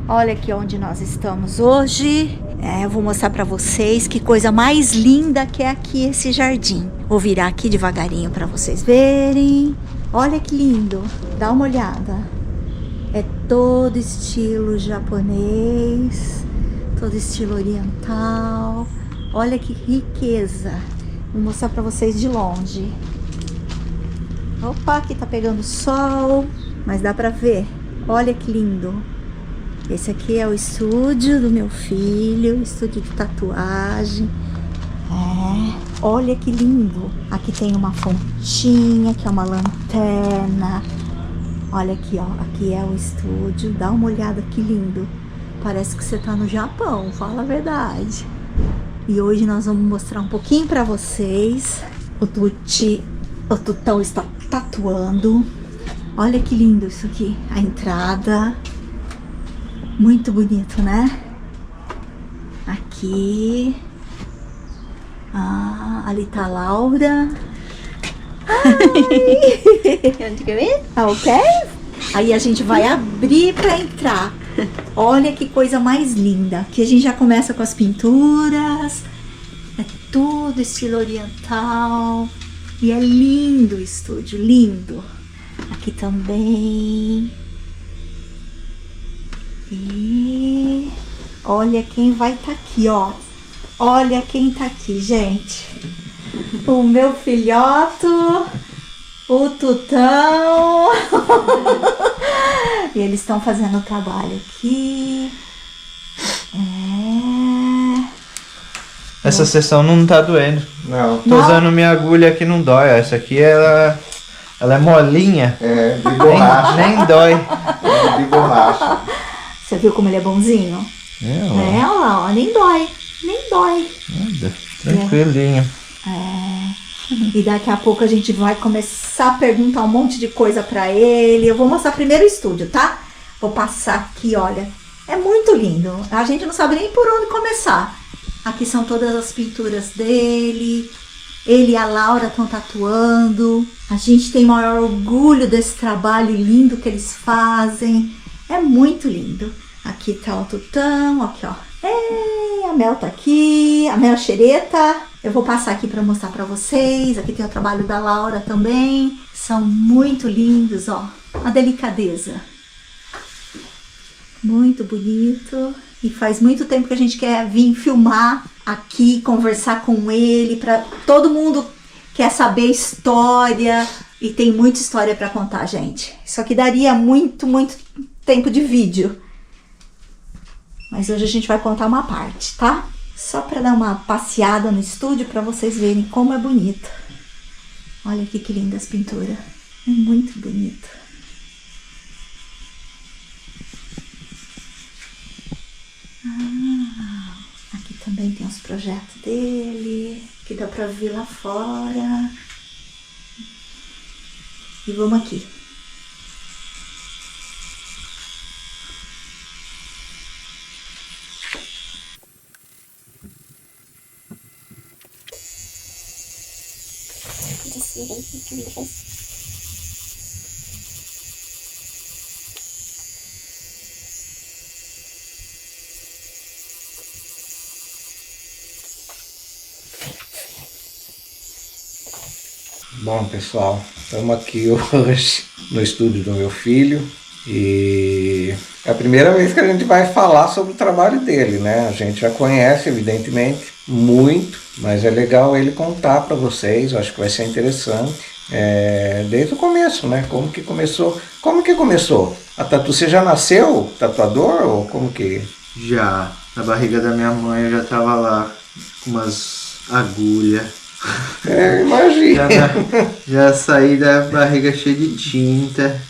Olha aqui onde nós estamos hoje. Eu vou mostrar pra vocês que coisa mais linda que é aqui esse jardim. Vou virar aqui devagarinho pra vocês verem. Olha que lindo, dá uma olhada. É todo estilo japonês, todo estilo oriental. Olha que riqueza. Vou mostrar pra vocês de longe. Opa, aqui tá pegando sol, mas dá pra ver. Olha que lindo. Esse aqui é o estúdio do meu filho, estúdio de tatuagem. Olha que lindo. Aqui tem uma fontinha, que é uma lanterna. Olha aqui, ó. Aqui é o estúdio. Dá uma olhada que lindo. Parece que você tá no Japão, fala a verdade. E hoje nós vamos mostrar um pouquinho pra vocês. O Tutão está tatuando. Olha que lindo isso aqui. A entrada. Muito bonito, né? Aqui. Ali tá a Laura. Ok? Aí a gente vai abrir pra entrar. Olha que coisa mais linda. Aqui a gente já começa com as pinturas. É tudo estilo oriental. E é lindo o estúdio, lindo. Aqui também. E olha quem vai estar aqui, ó. Olha quem tá aqui, gente. O meu filhoto, o Tutão. E eles estão fazendo o trabalho aqui. Essa sessão não tá doendo. Não. Tô usando minha agulha que não dói. Essa aqui ela é molinha. É, de borracha. Nem dói. De borracha. Você viu como ele é bonzinho? Olha lá, ó, nem dói. Nem dói. Nada, tranquilinho. E daqui a pouco a gente vai começar a perguntar um monte de coisa pra ele. Eu vou mostrar primeiro o estúdio, tá? Vou passar aqui, olha. É muito lindo. A gente não sabe nem por onde começar. Aqui são todas as pinturas dele. Ele e a Laura estão tatuando. A gente tem maior orgulho desse trabalho lindo que eles fazem. É muito lindo. Aqui tá o Tutão, aqui ó. A Mel tá aqui, a Mel xereta. Eu vou passar aqui para mostrar para vocês. Aqui tem o trabalho da Laura também. São muito lindos, ó. A delicadeza. Muito bonito. E faz muito tempo que a gente quer vir filmar aqui, conversar com ele. Todo mundo quer saber história. E tem muita história para contar, gente. Isso aqui daria muito tempo de vídeo. Mas hoje a gente vai contar uma parte, tá? Só para dar uma passeada no estúdio para vocês verem como é bonito. Olha aqui que linda as pinturas. É muito bonito. Aqui também tem os projetos dele, que dá para ver lá fora. E vamos aqui. Bom, pessoal, estamos aqui hoje no estúdio do meu filho e é a primeira vez que a gente vai falar sobre o trabalho dele, né? A gente já conhece, evidentemente, muito, mas é legal ele contar para vocês. Eu acho que vai ser interessante. Desde o começo, né? Como que começou? A tatu, você já nasceu tatuador ou como que? Já, na barriga da minha mãe eu já tava lá com umas agulhas. Imagina. Já saí da barriga cheia de tinta.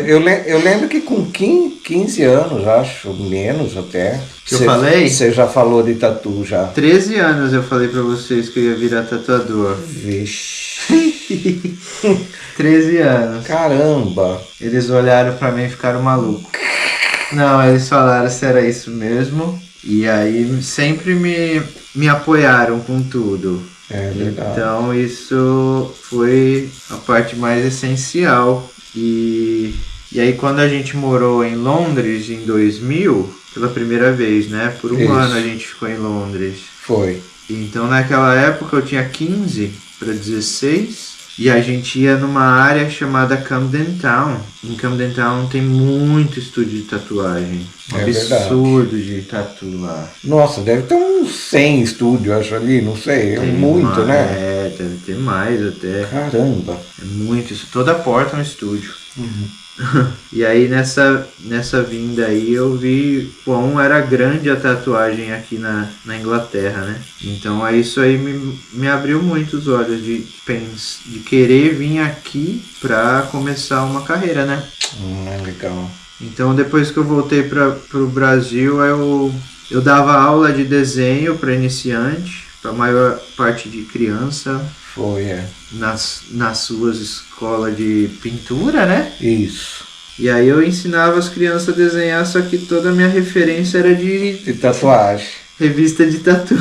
Eu lembro que com 15 anos, acho, menos até. Eu falei? Você já falou de tatu já. 13 anos eu falei pra vocês que eu ia virar tatuador. Vixe. 13 anos. Caramba. Eles olharam pra mim e ficaram malucos. Não, eles falaram se era isso mesmo. E aí sempre me apoiaram com tudo. Legal. Então isso foi a parte mais essencial. E E aí quando a gente morou em Londres em 2000, pela primeira vez, né? Por um Isso. ano a gente ficou em Londres. Foi. Então naquela época eu tinha 15 para 16 e a gente ia numa área chamada Camden Town. Em Camden Town tem muito estúdio de tatuagem. É Absurdo de tatu lá. Nossa, deve ter uns 100 estúdios, acho ali, não sei. É Tem muito, mais, né? É, deve ter mais até. Caramba. É muito, isso. Toda porta é um estúdio. E aí nessa vinda aí eu vi quão era grande a tatuagem aqui na Inglaterra, né? Então aí isso aí me abriu muito os olhos de querer vir aqui pra começar uma carreira, né? Legal. Então depois que eu voltei pro Brasil, eu dava aula de desenho para iniciante, para maior parte de criança, Foi, é. nas suas escolas de pintura, né? Isso. E aí eu ensinava as crianças a desenhar, só que toda a minha referência era de De tatuagem. revista de tatu.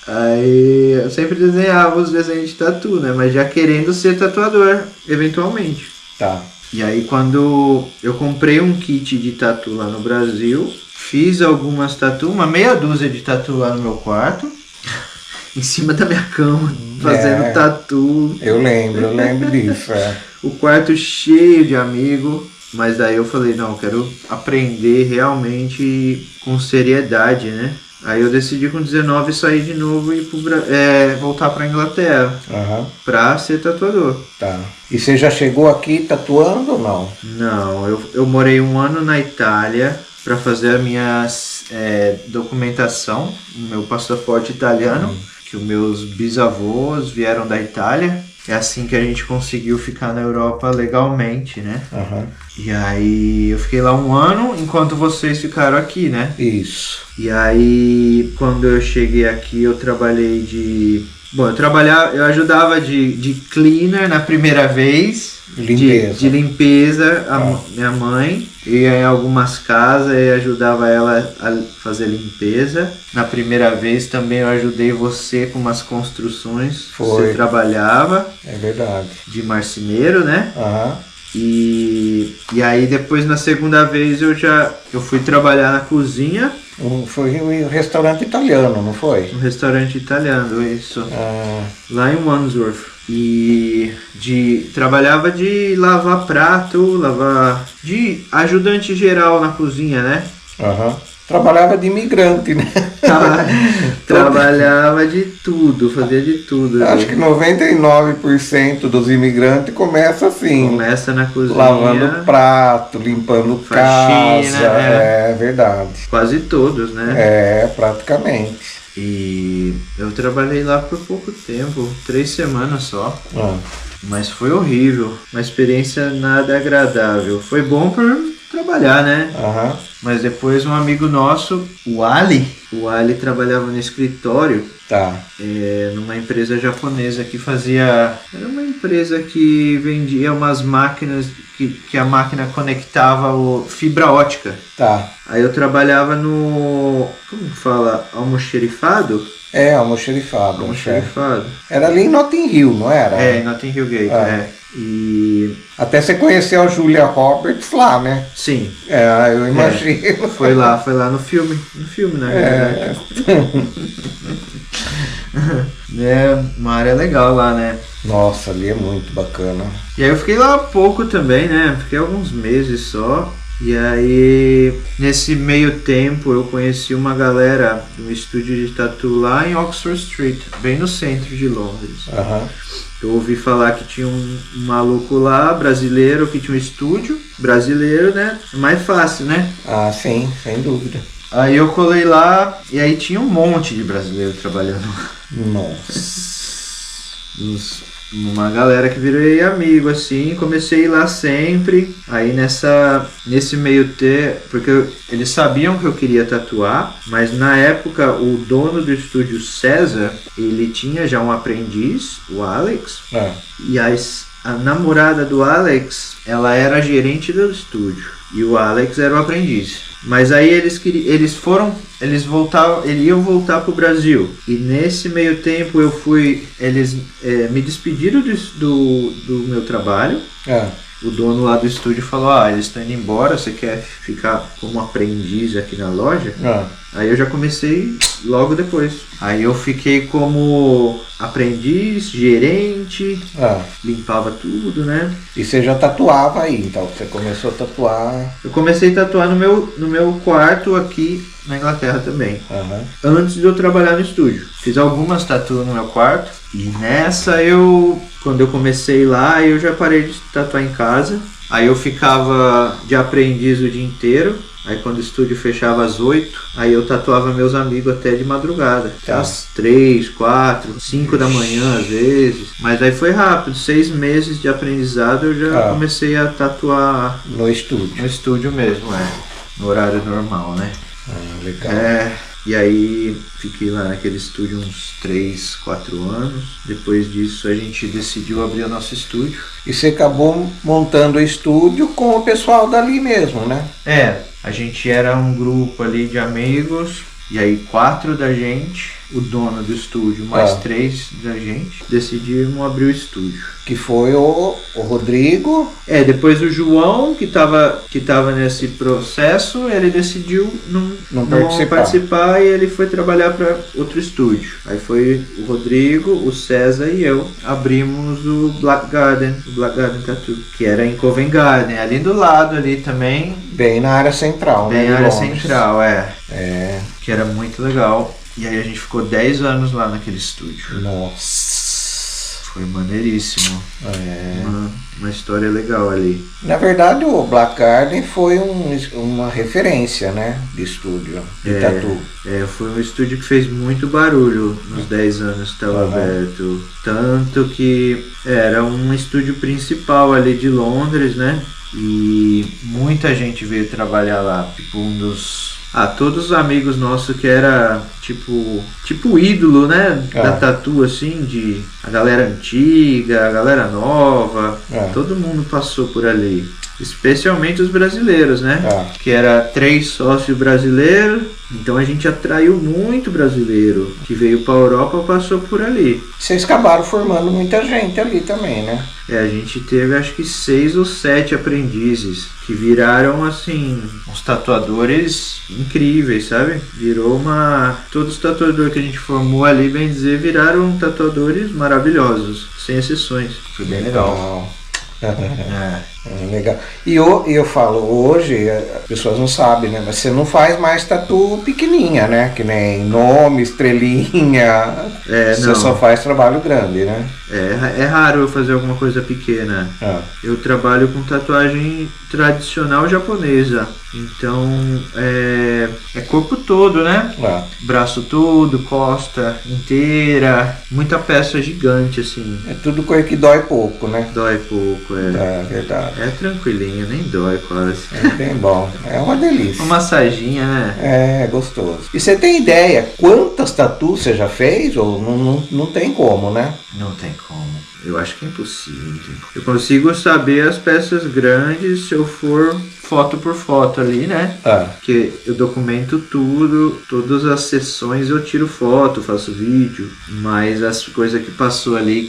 Aí eu sempre desenhava os desenhos de tatu, né? Mas já querendo ser tatuador, eventualmente. Tá. E aí quando eu comprei um kit de tatu lá no Brasil, fiz algumas tatu, uma meia dúzia de tatu lá no meu quarto, em cima da minha cama, fazendo tatu. Eu lembro disso, é. O quarto cheio de amigo, mas daí eu falei, não, eu quero aprender realmente com seriedade, né? Aí eu decidi com 19 sair de novo e voltar pra Inglaterra, Aham. pra ser tatuador. Tá. E você já chegou aqui tatuando ou não? Não, eu morei um ano na Itália para fazer a minha documentação, o meu passaporte italiano, que os meus bisavôs vieram da Itália. É assim que a gente conseguiu ficar na Europa legalmente, né? Aham. E aí eu fiquei lá um ano enquanto vocês ficaram aqui, né? Isso. E aí quando eu cheguei aqui eu trabalhei eu ajudava de cleaner na primeira vez. Limpeza. De limpeza, minha mãe. Ia em algumas casas e ajudava ela a fazer limpeza. Na primeira vez também eu ajudei você com umas construções. Foi. Você trabalhava É verdade. de marceneiro, né? Aham. E aí depois na segunda vez eu fui trabalhar na cozinha. Foi um restaurante italiano, não foi? Um restaurante italiano, isso. Ah, Lá em Wandsworth. E trabalhava de lavar prato, de ajudante geral na cozinha, né? aham. Trabalhava de imigrante, né? Trabalhava de tudo, fazia de tudo. Acho que 99% dos imigrantes começa assim. Começa na cozinha. Lavando prato, limpando Faxina, casa. É verdade. Quase todos, né? É, praticamente. E eu trabalhei lá por pouco tempo, 3 semanas só. Ah, Mas foi horrível, uma experiência nada agradável. Foi bom por trabalhar, né? aham. Mas depois um amigo nosso, o Ali trabalhava no escritório, Tá. numa empresa japonesa que fazia... Era uma empresa que vendia umas máquinas que a máquina conectava fibra ótica. Tá. Aí eu trabalhava no... Como fala? Almoxerifado? É, almoxerifado. Almoxerifado. Era ali em Notting Hill, não era? Em Notting Hill Gate, E... Até você conhecer a Julia Roberts lá, né? Sim, É, eu imagino. foi lá no filme. No filme, né? É uma área legal lá, né? Nossa, ali é muito bacana. E aí eu fiquei lá pouco também, né? Fiquei alguns meses só. E aí, nesse meio tempo, eu conheci uma galera do estúdio de tatu lá em Oxford Street, bem no centro de Londres. Aham. Eu ouvi falar que tinha um maluco lá, brasileiro, que tinha um estúdio brasileiro, né? É mais fácil, né? Ah, sim, sem dúvida. Aí eu colei lá e aí tinha um monte de brasileiro trabalhando lá. Nossa. Uma galera que virei amigo, assim, comecei a ir lá sempre. Aí nesse meio tempo, porque eles sabiam que eu queria tatuar, mas na época o dono do estúdio César, ele tinha já um aprendiz, o Alex, Ah, e a namorada do Alex, ela era gerente do estúdio. e o Alex era o aprendiz. Mas aí eles iam voltar pro Brasil. E nesse meio tempo eles me despediram do meu trabalho. O dono lá do estúdio falou, eles estão indo embora, você quer ficar como aprendiz aqui na loja? Aí eu já comecei logo depois. Aí eu fiquei como aprendiz, gerente, limpava tudo, né? E você já tatuava aí, então você começou a tatuar... Eu comecei a tatuar no meu quarto aqui na Inglaterra também. Antes de eu trabalhar no estúdio. Fiz algumas tatuas no meu quarto. E nessa quando eu comecei lá, eu já parei de tatuar em casa. Aí eu ficava de aprendiz o dia inteiro. Aí quando o estúdio fechava às 8, aí eu tatuava meus amigos até de madrugada. Até às 3, 4, 5 da manhã às vezes. Mas aí foi rápido, 6 meses de aprendizado eu já comecei a tatuar no estúdio. No estúdio mesmo, no horário normal, né? Legal. E aí fiquei lá naquele estúdio uns 3, 4 anos. Depois disso a gente decidiu abrir o nosso estúdio. E você acabou montando o estúdio com o pessoal dali mesmo, né? A gente era um grupo ali de amigos. E aí 4 da gente, o dono do estúdio, mais 3 da gente, decidimos abrir o estúdio. Que foi o Rodrigo. Depois o João, que tava nesse processo, ele decidiu não participar e ele foi trabalhar para outro estúdio. Aí foi o Rodrigo, o César e eu abrimos o Black Garden Tattoo, que era em Covent Garden, ali do lado ali também. Bem na área central, bem na área central, que era muito legal. E aí a gente ficou 10 anos lá naquele estúdio. Nossa! Foi maneiríssimo. Uma história legal ali. Na verdade, o Black Garden foi uma referência, né? De estúdio, de tatu. Foi um estúdio que fez muito barulho nos 10 anos que estava aberto. Tanto que era um estúdio principal ali de Londres, né? E muita gente veio trabalhar lá. Tipo, todos os amigos nossos que era tipo ídolo, né? Da tatu, assim, a galera antiga, a galera nova. Todo mundo passou por ali. Especialmente os brasileiros, né? Que era 3 sócios brasileiros. Então a gente atraiu muito brasileiro que veio para a Europa, passou por ali. Vocês acabaram formando muita gente ali também, né? A gente teve acho que 6 ou 7 aprendizes que viraram assim uns tatuadores incríveis, sabe? Todos os tatuadores que a gente formou ali, bem dizer, viraram tatuadores maravilhosos, sem exceções. Foi bem legal. Legal. E eu falo, hoje as pessoas não sabem, né? Mas você não faz mais tatu pequenininha, né? Que nem nome, estrelinha. Você só faz trabalho grande, né? É raro eu fazer alguma coisa pequena. Eu trabalho com tatuagem tradicional japonesa. Então é corpo todo, né? Braço todo, costa inteira, muita peça gigante assim. É tudo coisa que dói pouco, né? Dói pouco, verdade. É tranquilinho, nem dói quase. É bem bom, é uma delícia. Uma massaginha, né? É gostoso. E você tem ideia quantas tatuas você já fez? Ou não tem como, né? Não tem como. Eu acho que é impossível. Eu consigo saber as peças grandes se eu for foto por foto ali, né? Porque eu documento tudo, todas as sessões eu tiro foto, faço vídeo, mas as coisas que passou ali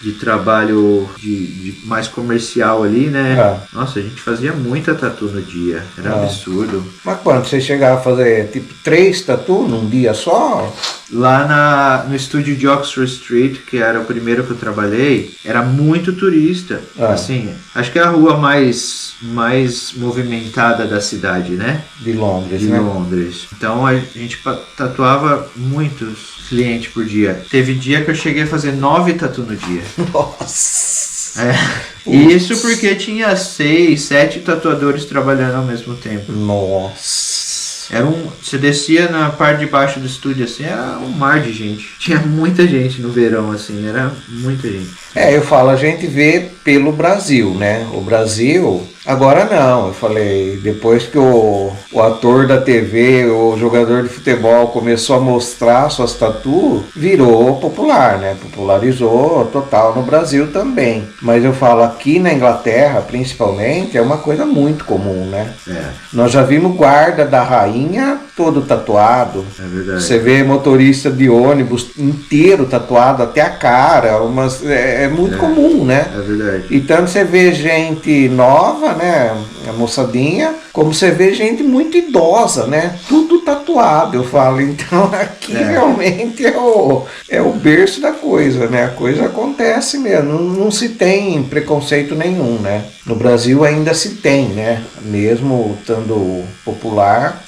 de trabalho de mais comercial ali, né? Nossa, a gente fazia muita tatu no dia, era absurdo. Mas quando você chegava a fazer tipo 3 tatu num dia só? Lá no estúdio de Oxford Street, que era o primeiro que eu trabalhei, era muito turista. Assim, acho que é a rua mais movimentada da cidade, né? De Londres, né? Londres. Então a gente tatuava muitos clientes por dia. Teve dia que eu cheguei a fazer 9 tatu no dia. Nossa! Isso porque tinha 6, 7 tatuadores trabalhando ao mesmo tempo. Nossa! Você descia na parte de baixo do estúdio assim, era um mar de gente. Tinha muita gente no verão, assim, era muita gente. Eu falo, a gente vê pelo Brasil, né? O Brasil, agora não. Eu falei, depois que o ator da TV, o jogador de futebol começou a mostrar suas tatu, virou popular, né? Popularizou total no Brasil também. Mas eu falo, aqui na Inglaterra, principalmente, é uma coisa muito comum, né? Nós já vimos guarda da rainha todo tatuado. É verdade. Você vê motorista de ônibus inteiro tatuado até a cara, é muito comum, né? É verdade. E tanto você vê gente nova, né, a moçadinha, como você vê gente muito idosa, né? Tudo tatuado, eu falo. Então aqui realmente é o berço da coisa, né? A coisa acontece mesmo, não se tem preconceito nenhum, né? No Brasil ainda se tem, né? Mesmo estando popular,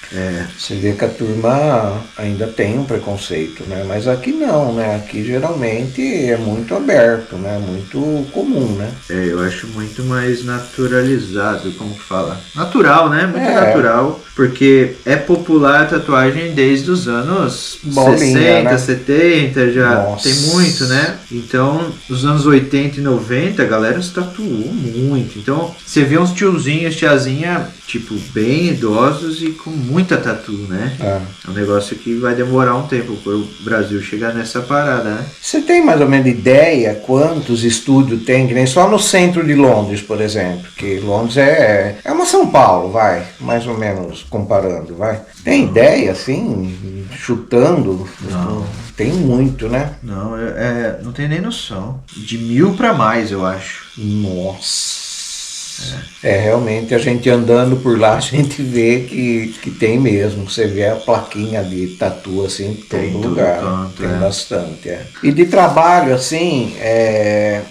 você vê que a turma ainda tem um preconceito, né? Mas aqui não, né? Aqui geralmente é muito aberto, né? Muito comum, né? Eu acho muito mais naturalizado, como que fala? Natural, né? Muito natural, porque é popular a tatuagem desde os anos Bolinha, 60, né? 70, já Nossa. tem muito, né? Então, nos anos 80 e 90, a galera se tatuou muito. Então, você vê uns tiozinhos, tiazinha, tipo, bem idosos e com muita tatu, né? É um negócio que vai demorar um tempo para o Brasil chegar nessa parada, né? Você tem mais ou menos ideia quantos estúdios tem, que nem só no centro de Londres, por exemplo? Que Londres é uma São Paulo, vai, mais ou menos comparando, vai. Tem ideia, assim, chutando? Não. Tem muito, né? Não, não tenho nem noção. De 1000 para mais, eu acho. Nossa. Realmente a gente andando por lá, a gente vê que tem mesmo. Você vê a plaquinha de tatu assim em Tem todo todo lugar. canto, Tem bastante. E de trabalho, assim,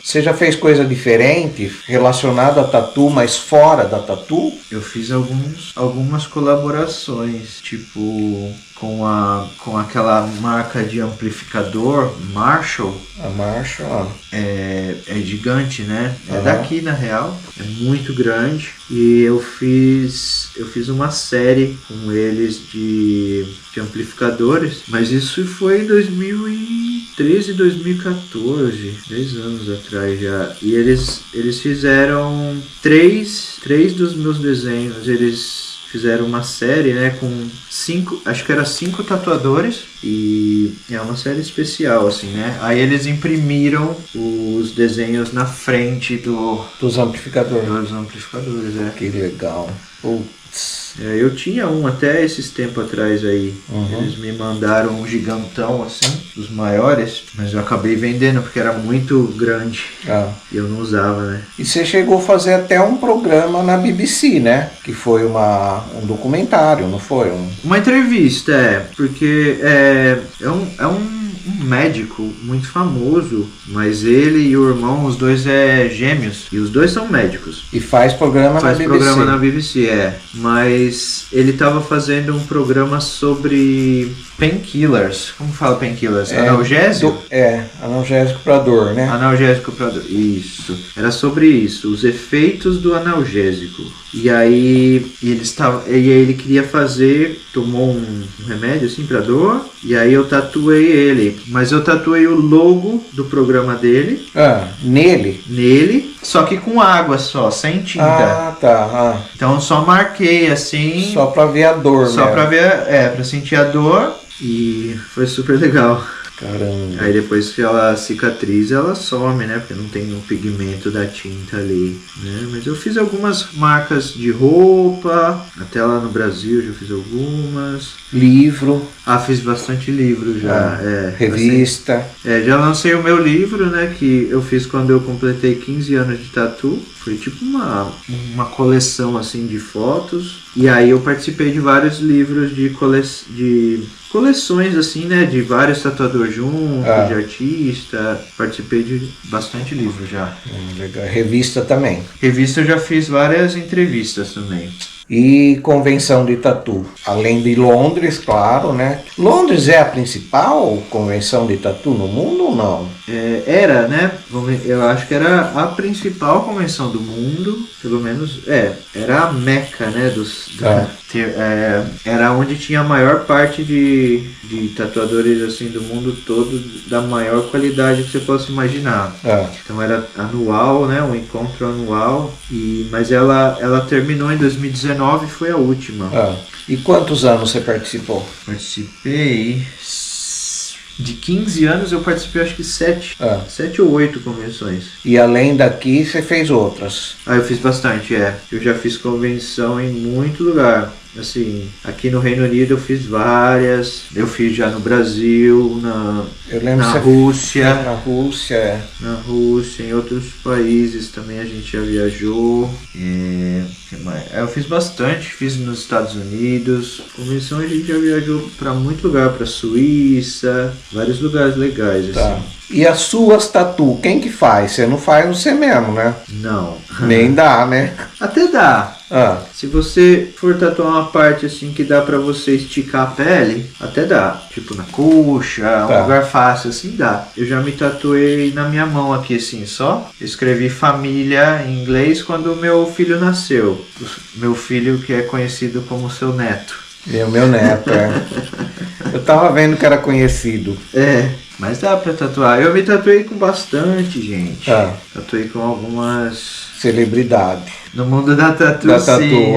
você já fez coisa diferente relacionada a tatu, mas fora da tatu? Eu fiz algumas colaborações, tipo com aquela marca de amplificador, Marshall. A Marshall, É gigante, né? É daqui, na real. É muito grande. E eu fiz uma série com eles de amplificadores. Mas isso foi em 2013, 2014. 10 anos atrás já. E eles fizeram três dos meus desenhos. Eles fizeram uma série, né, com 5 tatuadores, e é uma série especial, assim, né? Aí eles imprimiram os desenhos na frente dos amplificadores. dos amplificadores, Que legal. Putz. Eu tinha um até esses tempos atrás aí. Uhum. Eles me mandaram um gigantão, assim, dos maiores, mas eu acabei vendendo porque era muito grande. E eu não usava, né? E você chegou a fazer até um programa na BBC, né? Que foi um documentário, não foi? Uma entrevista, porque é um médico muito famoso, mas ele e o irmão, os dois gêmeos, e os dois são médicos. E faz programa na BBC. Faz programa na BBC, mas ele estava fazendo um programa sobre painkillers. Como fala painkillers? Analgésico? Analgésico pra dor, né? Analgésico pra dor. Isso. Era sobre isso, os efeitos do analgésico. E aí ele queria tomou um remédio assim pra dor, e aí eu tatuei ele. Mas eu tatuei o logo do programa dele. Nele? Nele, só que com água só, sem tinta. Tá. Então eu só marquei assim. Só pra ver a dor, Só mesmo. pra ver, pra sentir a dor. E foi super legal. Caramba. Aí depois que ela cicatriza, ela some, né? Porque não tem o pigmento da tinta ali, né? Mas eu fiz algumas marcas de roupa, até lá no Brasil já fiz algumas. Livro. Fiz bastante livro já. Revista. Assim, já lancei o meu livro, né? Que eu fiz quando eu completei 15 anos de tatu. Foi tipo uma coleção assim de fotos. E aí eu participei de vários livros de coleções assim, né? De vários tatuadores juntos, de artista. Participei de bastante livro já. Legal. Revista também. Revista eu já fiz várias entrevistas também. E convenção de tatu, além de Londres, claro, né? Londres é a principal convenção de tatu no mundo ou não? Era, né? Eu acho que era a principal convenção do mundo, pelo menos, era a Meca, né? Era onde tinha a maior parte de tatuadores assim do mundo todo, da maior qualidade que você possa imaginar. Então era anual, né? Um encontro anual, mas ela terminou em 2019 e foi a última. E quantos anos você participou? Participei... De 15 anos eu participei acho que 7 ou 8 convenções. E além daqui você fez outras? Eu fiz bastante, Eu já fiz convenção em muito lugar. Assim, aqui no Reino Unido eu fiz várias. Eu fiz já no Brasil, na Rússia. Na Rússia, Na Rússia, em outros países também a gente já viajou. Eu fiz bastante, fiz nos Estados Unidos. Convenção a gente já viajou para muito lugar, para Suíça, vários lugares legais, assim. E as suas tatu, quem que faz? Você não faz você mesmo, né? Não. Nem dá, né? Até dá. Se você for tatuar uma parte assim que dá pra você esticar a pele, até dá. Tipo na coxa, um lugar fácil assim dá. Eu já me tatuei na minha mão aqui assim só. Escrevi família em inglês quando meu filho nasceu. Meu filho que é conhecido como seu neto. Meu neto, Eu tava vendo que era conhecido. Mas dá pra tatuar. Eu me tatuei com bastante gente. Tatuei com algumas... celebridade. No mundo da tatu, sim.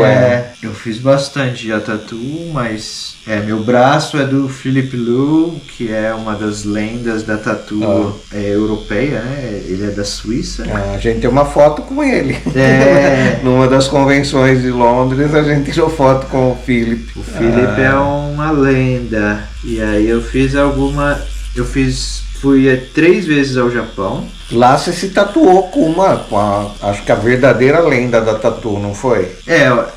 Eu fiz bastante já tatu, mas... meu braço é do Philip Liu, que é uma das lendas da tatu europeia, né? Ele é da Suíça. A gente tem uma foto com ele. Numa das convenções de Londres, a gente tirou foto com o Philip. O Philip é uma lenda. E aí eu fiz fui 3 vezes ao Japão. Lá você se tatuou com acho que a verdadeira lenda da tatu, não foi?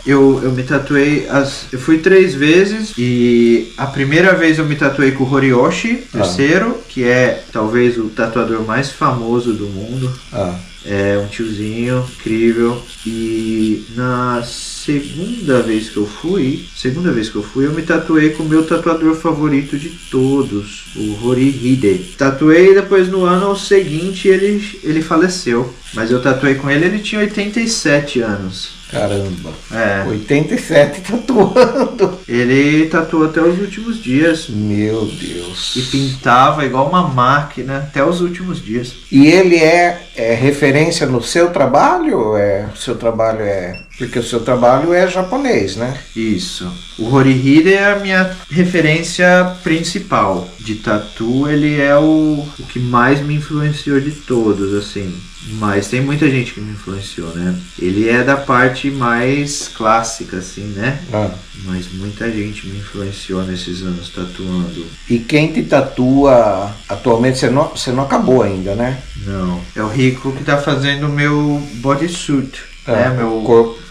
Eu me tatuei, eu fui 3 vezes e a primeira vez eu me tatuei com o Horiyoshi III, que é talvez o tatuador mais famoso do mundo. É um tiozinho incrível. E na segunda vez que eu fui, eu me tatuei com o meu tatuador favorito de todos, o Hori Hide. Tatuei, depois no ano seguinte ele faleceu. Mas eu tatuei com ele tinha 87 anos. Caramba. 87 tatuando. Ele tatuou até os últimos dias. Meu Deus. E pintava igual uma máquina até os últimos dias. E ele é referência no seu trabalho? Porque o seu trabalho é japonês, né? Isso. O Horihide é a minha referência principal de tatu. Ele é o que mais me influenciou de todos, assim. Mas tem muita gente que me influenciou, né? Ele é da parte mais clássica, assim, né? Mas muita gente me influenciou nesses anos tatuando. E quem te tatua atualmente, você não acabou ainda, né? Não. É o Rico que tá fazendo o meu bodysuit. Meu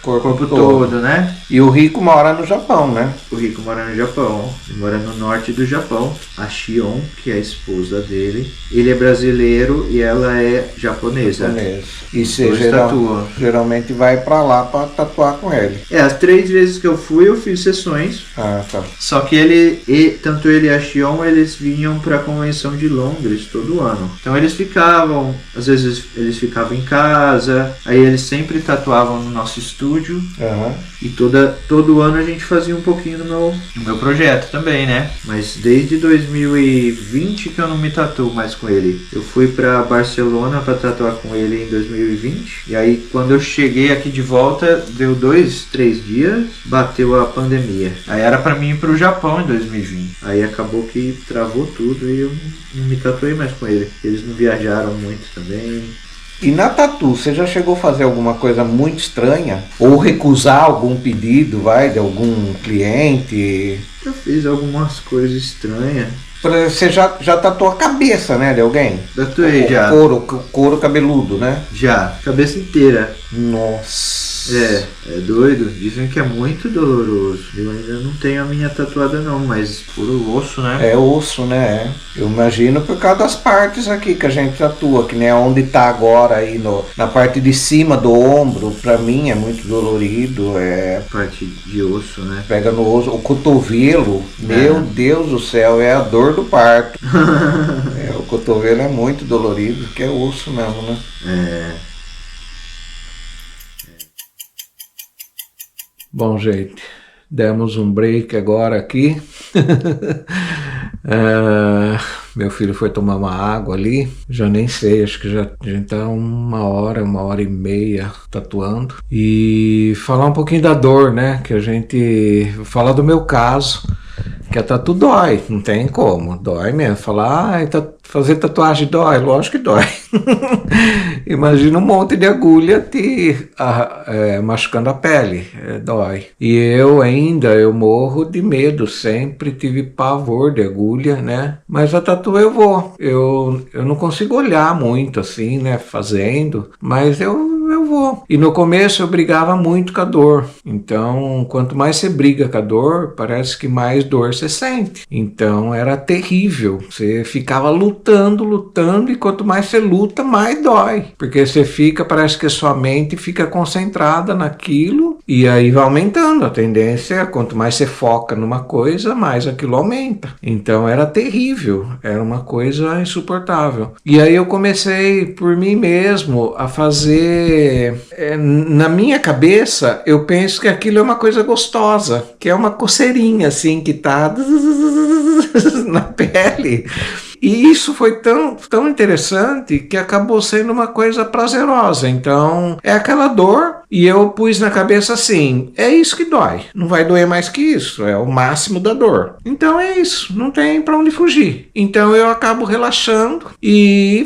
corpo todo, né? E o Rico mora no Japão, né? O Rico mora no Japão. Ele mora no norte do Japão. A Shion, que é a esposa dele. Ele é brasileiro e ela é japonesa. E você geralmente vai pra lá pra tatuar com ele. As 3 vezes que eu fui, eu fiz sessões. Só que tanto ele e a Shion, eles vinham pra convenção de Londres todo ano. Então eles ficavam, às vezes eles ficavam em casa, aí eles sempre tatuavam no nosso estúdio. E todo ano a gente fazia um pouquinho no meu projeto também, né? Mas desde 2020 que eu não me tatuo mais com ele. Eu fui pra Barcelona pra tatuar com ele em 2020. E aí quando eu cheguei aqui de volta, deu 2, 3 dias, bateu a pandemia. Aí era pra mim ir pro Japão em 2020. Aí acabou que travou tudo e eu não me tatuei mais com ele. Eles não viajaram muito também. E na tatu, você já chegou a fazer alguma coisa muito estranha? Ou recusar algum pedido, de algum cliente? Eu fiz algumas coisas estranhas. Por exemplo, você já tatuou a cabeça, né, de alguém? Tatuei já. Couro cabeludo, né? Já, cabeça inteira. Nossa. É doido. Dizem que é muito doloroso. Eu ainda não tenho a minha tatuada não, mas puro osso, né? É osso, né? Eu imagino por causa das partes aqui que a gente tatua, que nem onde tá agora aí na parte de cima do ombro, pra mim é muito dolorido. Parte de osso, né? Pega no osso, o cotovelo, meu Deus do céu, é a dor do parto. O cotovelo é muito dolorido, que é osso mesmo, né? Bom, gente, demos um break agora aqui. Meu filho foi tomar uma água ali, já nem sei, acho que a gente tá 1h e meia tatuando. E falar um pouquinho da dor, né? Que a gente fala do meu caso, que a tatu dói, não tem como, dói mesmo. Falar, fazer tatuagem dói, lógico que dói. Imagina um monte de agulha machucando a pele, dói. E eu morro de medo, sempre tive pavor de agulha, né? Mas a tatu eu vou, eu não consigo olhar muito assim, né, fazendo, mas eu vou. E no começo eu brigava muito com a dor. Então, quanto mais você briga com a dor, parece que mais dor você sente. Então, era terrível. Você ficava lutando, e quanto mais você luta, mais dói. Porque você parece que a sua mente fica concentrada naquilo e aí vai aumentando a tendência. Quanto mais você foca numa coisa, mais aquilo aumenta. Então, era terrível. Era uma coisa insuportável. E aí eu comecei por mim mesmo a fazer. Na minha cabeça, eu penso que aquilo é uma coisa gostosa, que é uma coceirinha assim que tá na pele. E isso foi tão interessante que acabou sendo uma coisa prazerosa. Então, é aquela dor e eu pus na cabeça assim, é isso que dói, não vai doer mais que isso, é o máximo da dor. Então é isso, não tem pra onde fugir. Então eu acabo relaxando e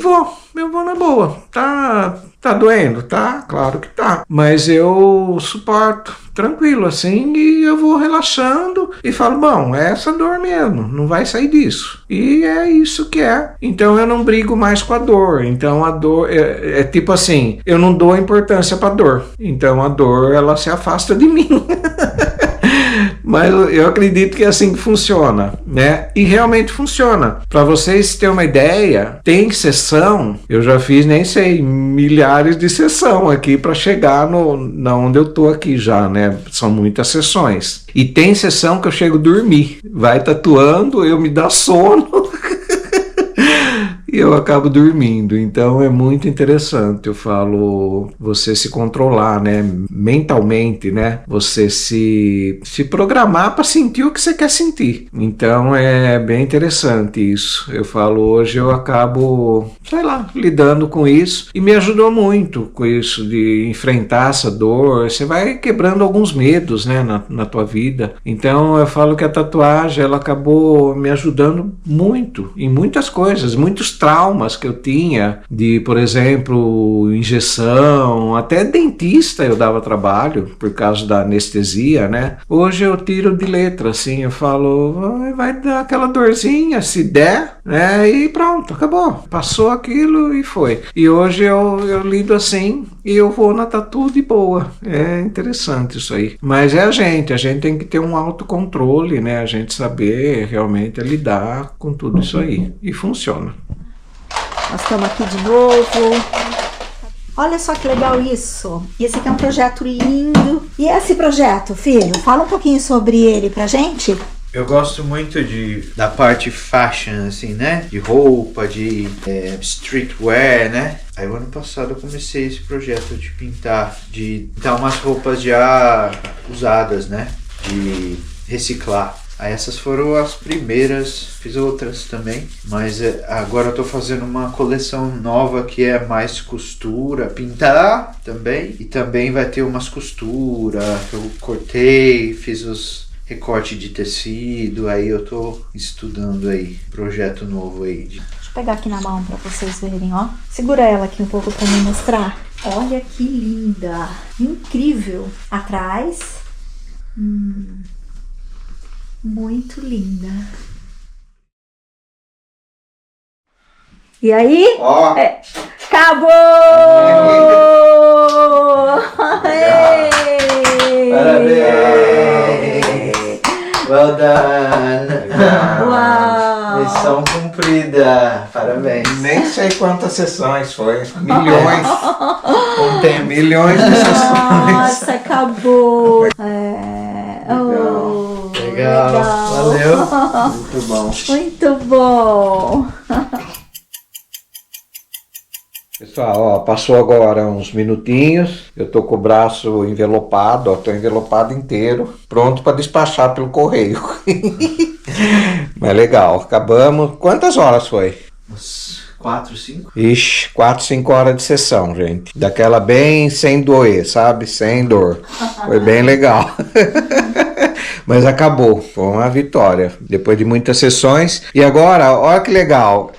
eu vou na boa. Tá doendo? Tá, claro que tá. Mas eu suporto, tranquilo assim, e eu vou relaxando e falo, bom, é essa dor mesmo, não vai sair disso. E é isso que é. Então eu não brigo mais com a dor. Então a dor é tipo assim, eu não dou importância pra dor. Então a dor, ela se afasta de mim. Mas eu acredito que é assim que funciona, né? E realmente funciona. Para vocês terem uma ideia, tem sessão, eu já fiz, nem sei, milhares de sessão aqui para chegar na onde eu tô aqui já, né? São muitas sessões. E tem sessão que eu chego a dormir. Vai tatuando, eu me dá sono. E eu acabo dormindo, então é muito interessante. Eu falo, você se controlar, né, mentalmente, né, você se programar para sentir o que você quer sentir. Então é bem interessante isso. Eu falo, hoje eu acabo, sei lá, lidando com isso e me ajudou muito com isso de enfrentar essa dor. Você vai quebrando alguns medos, né, na tua vida. Então eu falo que a tatuagem, ela acabou me ajudando muito em muitas coisas, muitos traumas que eu tinha de, por exemplo, injeção, até dentista eu dava trabalho por causa da anestesia, né? Hoje eu tiro de letra, assim, eu falo, vai dar aquela dorzinha, se der, né? E pronto, acabou. Passou aquilo e foi. E hoje eu lido assim e eu vou na tatu de boa. É interessante isso aí. Mas é a gente tem que ter um autocontrole, né? A gente saber realmente lidar com tudo isso aí. E funciona. Nós estamos aqui de novo. Olha só que legal isso. E esse aqui é um projeto lindo. E esse projeto, filho, fala um pouquinho sobre ele pra gente. Eu gosto muito da parte fashion, assim, né? De roupa, de streetwear, né? Aí o ano passado eu comecei esse projeto de pintar umas roupas já usadas, né? De reciclar. Aí essas foram as primeiras, fiz outras também, mas agora eu tô fazendo uma coleção nova que é mais costura, pintar também, e também vai ter umas costuras que eu cortei, fiz os recortes de tecido, aí eu tô estudando aí, projeto novo aí. Deixa eu pegar aqui na mão pra vocês verem, ó. Segura ela aqui um pouco pra me mostrar. Olha que linda, incrível. Atrás, muito linda. E aí? Ó. Acabou! Parabéns. Nem sei quantas sessões foi. Milhões. Tem Milhões de sessões. Nossa, acabou. Legal. Valeu. Muito bom. Muito bom. Pessoal, ó, passou agora uns minutinhos. Eu tô com o braço envelopado, ó, tô envelopado inteiro, pronto para despachar pelo correio. Mas legal, acabamos. Quantas horas foi? Uns 4, 5? Ixi, 4, 5 horas de sessão, gente. Daquela bem sem doer, sabe? Sem dor. Foi bem legal. Mas acabou, foi uma vitória, depois de muitas sessões. E agora, olha que legal,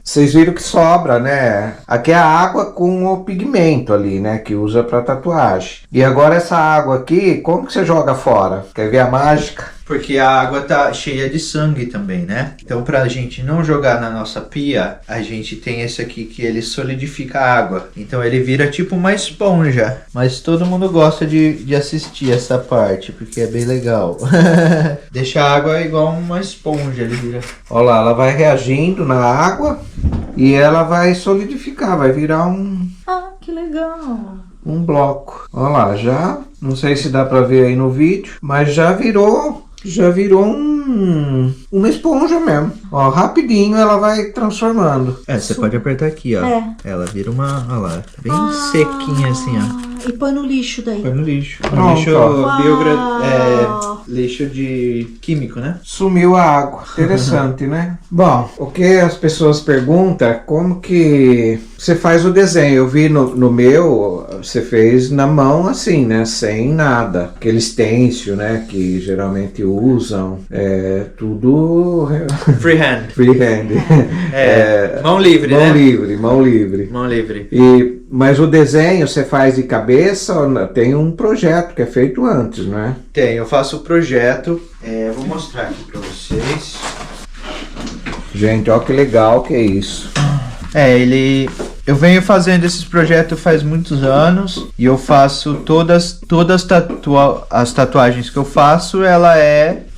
vocês viram que sobra, né? Aqui é a água com o pigmento ali, né? Que usa para tatuagem. E agora essa água aqui, como que você joga fora? Quer ver a mágica? Porque a água tá cheia de sangue também, né? Então, pra gente não jogar na nossa pia, a gente tem esse aqui que ele solidifica a água. Então ele vira tipo uma esponja. Mas todo mundo gosta de assistir essa parte, porque é bem legal. Deixa a água igual uma esponja, ele vira. Olha lá, ela vai reagindo na água e ela vai solidificar, vai virar Que legal. um bloco. Olha lá, já, não sei se dá pra ver aí no vídeo, mas já virou uma esponja mesmo. Ó, rapidinho ela vai transformando. Você pode apertar aqui, ó. Ela vira uma, olha lá, bem sequinha assim, ó. E põe no lixo daí. Põe no lixo. Pronto, Lixo ó. lixo de químico, né? Sumiu a água. Interessante, né? Bom, o que as pessoas perguntam, como que você faz o desenho? Eu vi no meu, você fez na mão assim, né? Sem nada. Aquele stencil, né? Que geralmente usam. Tudo Freehand. freehand. Mão livre, Mão né? livre, mão livre. Mão livre. Mas o desenho você faz de cabeça ou tem um projeto que é feito antes, não é? Tem, eu faço o projeto. Vou mostrar aqui pra vocês. Gente, olha que legal que é isso. Eu venho fazendo esses projetos faz muitos anos e eu faço todas as tatuagens que eu faço,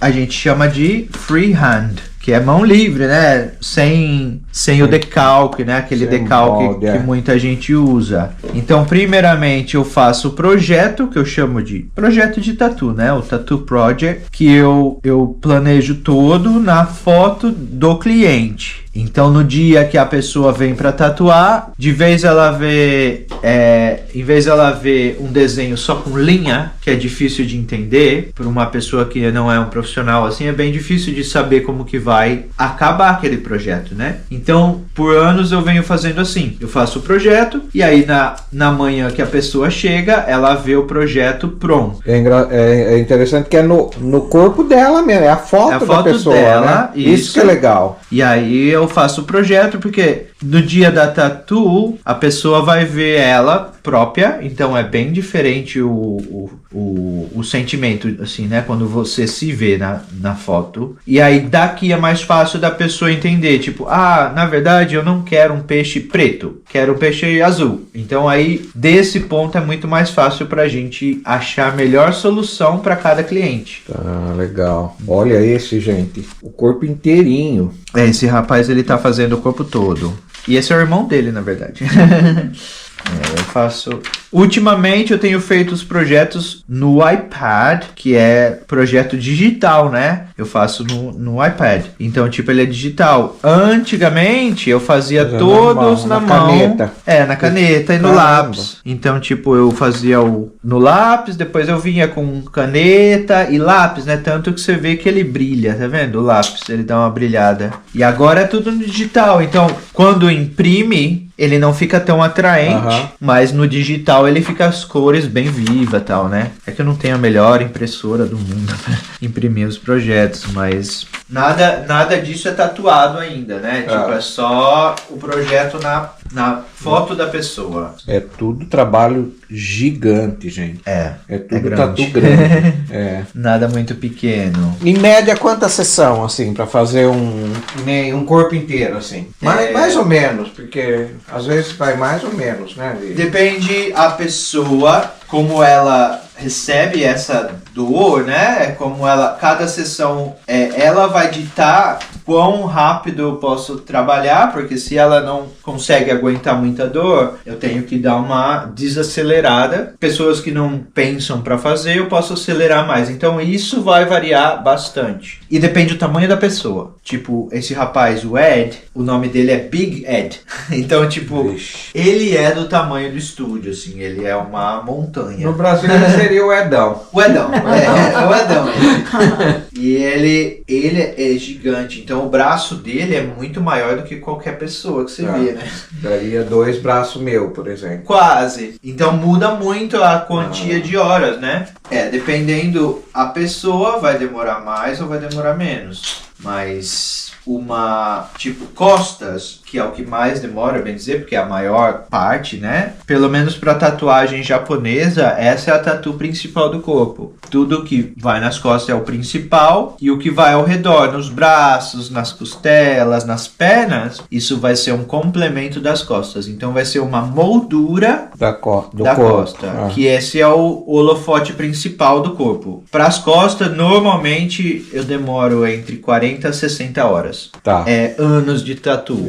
a gente chama de freehand, que é mão livre, né? Sem o decalque, né? Aquele Sem decalque molde, que muita gente usa. Então, primeiramente, eu faço o projeto, que eu chamo de projeto de tatu, né? O Tattoo Project, que eu planejo todo na foto do cliente. Então, no dia que a pessoa vem para tatuar, em vez ela ver um desenho só com linha, que é difícil de entender, para uma pessoa que não é um profissional assim, é bem difícil de saber como que vai acabar aquele projeto, né? Então, por anos eu venho fazendo assim, eu faço o projeto e aí na manhã que a pessoa chega, ela vê o projeto pronto. É interessante que é no corpo dela mesmo, é a foto da pessoa, dela, né? Isso que é legal. E aí eu faço o projeto porque no dia da tatu a pessoa vai ver ela própria, então é bem diferente o sentimento, assim, né? Quando você se vê na foto. E aí daqui é mais fácil da pessoa entender, tipo, na verdade eu não quero um peixe preto, quero um peixe azul. Então aí desse ponto é muito mais fácil pra gente achar a melhor solução para cada cliente. Tá, legal. Olha esse, gente, o corpo inteirinho. Esse rapaz ele tá fazendo o corpo todo. E esse é o irmão dele, na verdade. Eu faço... Ultimamente eu tenho feito os projetos no iPad, que é projeto digital, né? Eu faço no iPad. Então, tipo, ele é digital. Antigamente eu fazia todos na mão. Caneta. Na caneta e no lápis. Então, tipo, eu fazia no lápis, depois eu vinha com caneta e lápis, né? Tanto que você vê que ele brilha, tá vendo? O lápis, ele dá uma brilhada. E agora é tudo no digital. Então, quando imprime, ele não fica tão atraente, mas no digital ele fica as cores bem vivas e tal, né? É que eu não tenho a melhor impressora do mundo para imprimir os projetos, mas nada disso é tatuado ainda, né? Tipo, é só o projeto na foto da pessoa. É tudo trabalho gigante, gente. É tudo grande. tatu grande. Nada muito pequeno. Em média, quanta sessão, assim, pra fazer um corpo inteiro, assim? Mais ou menos, porque às vezes vai mais ou menos, né? Depende a pessoa, como ela recebe essa dor, né? Como cada sessão, ela vai ditar quão rápido eu posso trabalhar, porque se ela não consegue aguentar muita dor, eu tenho que dar uma desacelerada. Pessoas que não pensam para fazer, eu posso acelerar mais. Então isso vai variar bastante. E depende do tamanho da pessoa. Tipo, esse rapaz, o Ed, o nome dele é Big Ed. Então, tipo, ele é do tamanho do estúdio, assim, ele é uma montanha. No Brasil ele seria o Edão. O Edão, é o Edão. E ele é gigante, então o braço dele é muito maior do que qualquer pessoa que você vê, né? Daria 2 braços meu, por exemplo. Quase. Então muda muito a quantia de horas, né? Dependendo a pessoa, vai demorar mais ou vai demorar menos. Mas tipo, costas, que é o que mais demora, bem dizer, porque é a maior parte, né? Pelo menos para tatuagem japonesa, essa é a tatu principal do corpo. Tudo que vai nas costas é o principal e o que vai ao redor, nos braços, nas costelas, nas pernas, isso vai ser um complemento das costas. Então vai ser uma moldura da costa, que esse é o holofote principal do corpo. Para as costas, normalmente eu demoro entre 40 a 60 horas. Tá. É anos de tatu.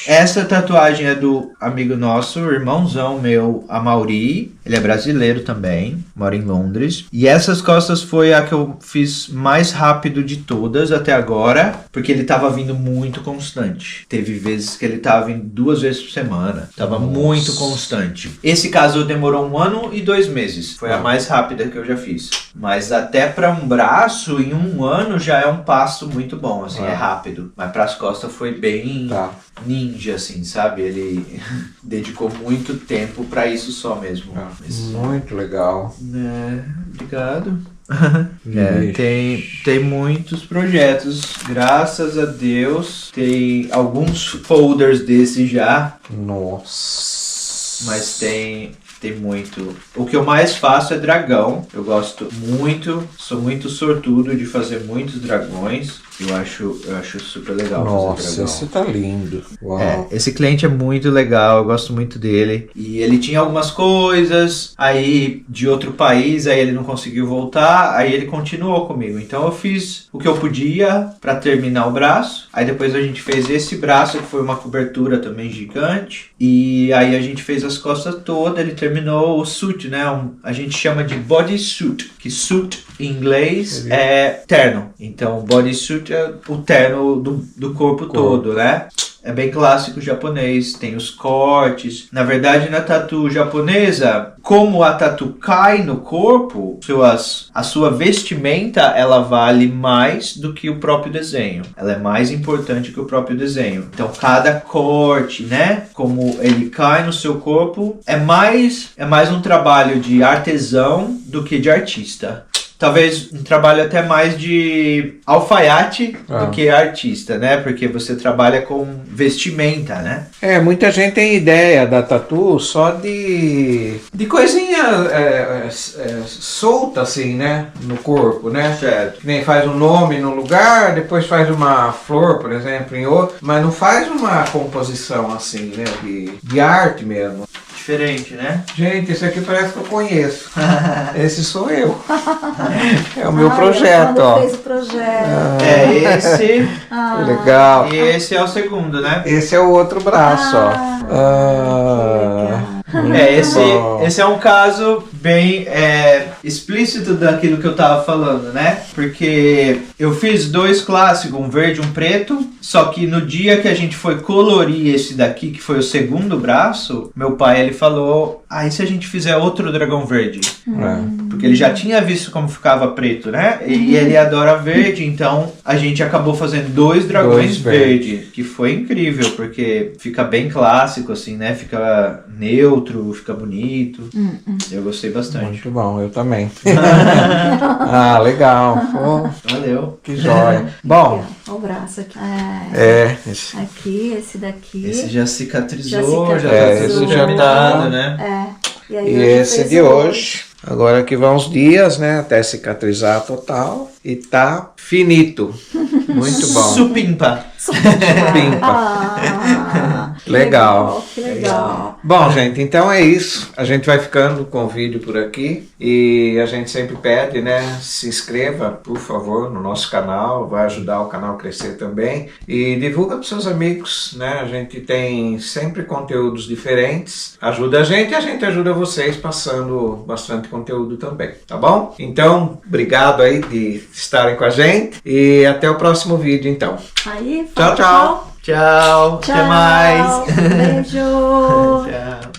Essa tatuagem é do amigo nosso, irmãozão meu, Amaury. Ele é brasileiro também, mora em Londres. E essas costas foi a que eu fiz mais rápido de todas até agora, porque ele tava vindo muito constante. Teve vezes que ele tava vindo 2 vezes por semana. Tava muito constante. Esse caso demorou 1 ano e 2 meses. Foi a mais rápida que eu já fiz. Mas até para um braço, em 1 ano, já é um passo muito bom, assim, é rápido. Mas para as costas foi bem ninja, assim, sabe? Ele dedicou muito tempo para isso só mesmo. Muito legal. Obrigado. Tem muitos projetos, graças a Deus. Tem alguns folders desse já. Nossa. Mas tem muito. O que eu mais faço é dragão. Eu gosto muito, sou muito sortudo de fazer muitos dragões. Eu acho super legal. Nossa, fazer dragão. esse tá lindo. Uau. Esse cliente é muito legal, eu gosto muito dele. E ele tinha algumas coisas, aí de outro país, aí ele não conseguiu voltar, aí ele continuou comigo. Então eu fiz o que eu podia para terminar o braço. Aí depois a gente fez esse braço, que foi uma cobertura também gigante. E aí a gente fez as costas todas, ele terminou o suit, né? A gente chama de bodysuit, que suit em inglês é terno. Então bodysuit é o terno do corpo todo, né? É bem clássico japonês, tem os cortes. Na verdade, na tatu japonesa, como a tatu cai no corpo, a sua vestimenta, ela vale mais do que o próprio desenho. Ela é mais importante que o próprio desenho. Então, cada corte, né, como ele cai no seu corpo, é mais um trabalho de artesão do que de artista. Talvez um trabalho até mais de alfaiate do que artista, né? Porque você trabalha com vestimenta, né? Muita gente tem ideia da tatu só de coisinha solta assim, né? No corpo, né? Certo. Que nem faz um nome num lugar, depois faz uma flor, por exemplo, em outro, mas não faz uma composição assim, né? De arte mesmo. Diferente, né? Gente, isso aqui parece que eu conheço. Esse sou eu. É o meu projeto, ó. Fez o projeto. Esse. Legal. E esse é o segundo, né? Esse é o outro braço, ó. Esse é um caso bem explícito daquilo que eu tava falando, né? Porque eu fiz 2 clássicos, um verde e um preto, só que no dia que a gente foi colorir esse daqui, que foi o segundo braço, meu pai, ele falou, e se a gente fizer outro dragão verde? Porque ele já tinha visto como ficava preto, né? E ele adora verde, então a gente acabou fazendo 2 dragões verde, que foi incrível, porque fica bem clássico, assim, né? Fica neutro, fica bonito. Eu gostei bastante. Muito bom, eu também. Legal. Valeu. Que jóia. Bom. Olha o braço aqui. Aqui, esse daqui. Esse já cicatrizou, já tá tudo terminado, né? E aí esse de hoje. Agora que vão uns dias, né? Até cicatrizar total. E tá finito. Muito bom. Supimpa. Pimpa. Que Legal. Que legal. Bom, gente, então é isso. A gente vai ficando com o vídeo por aqui e a gente sempre pede, né? Se inscreva, por favor, no nosso canal, vai ajudar o canal a crescer também e divulga para os seus amigos, né? A gente tem sempre conteúdos diferentes. Ajuda a gente e a gente ajuda vocês passando bastante conteúdo também, tá bom? Então, obrigado aí de estarem com a gente e até o próximo vídeo, então. Aí, Tchau, tchau. Tchau. Até mais. Beijo. Tchau.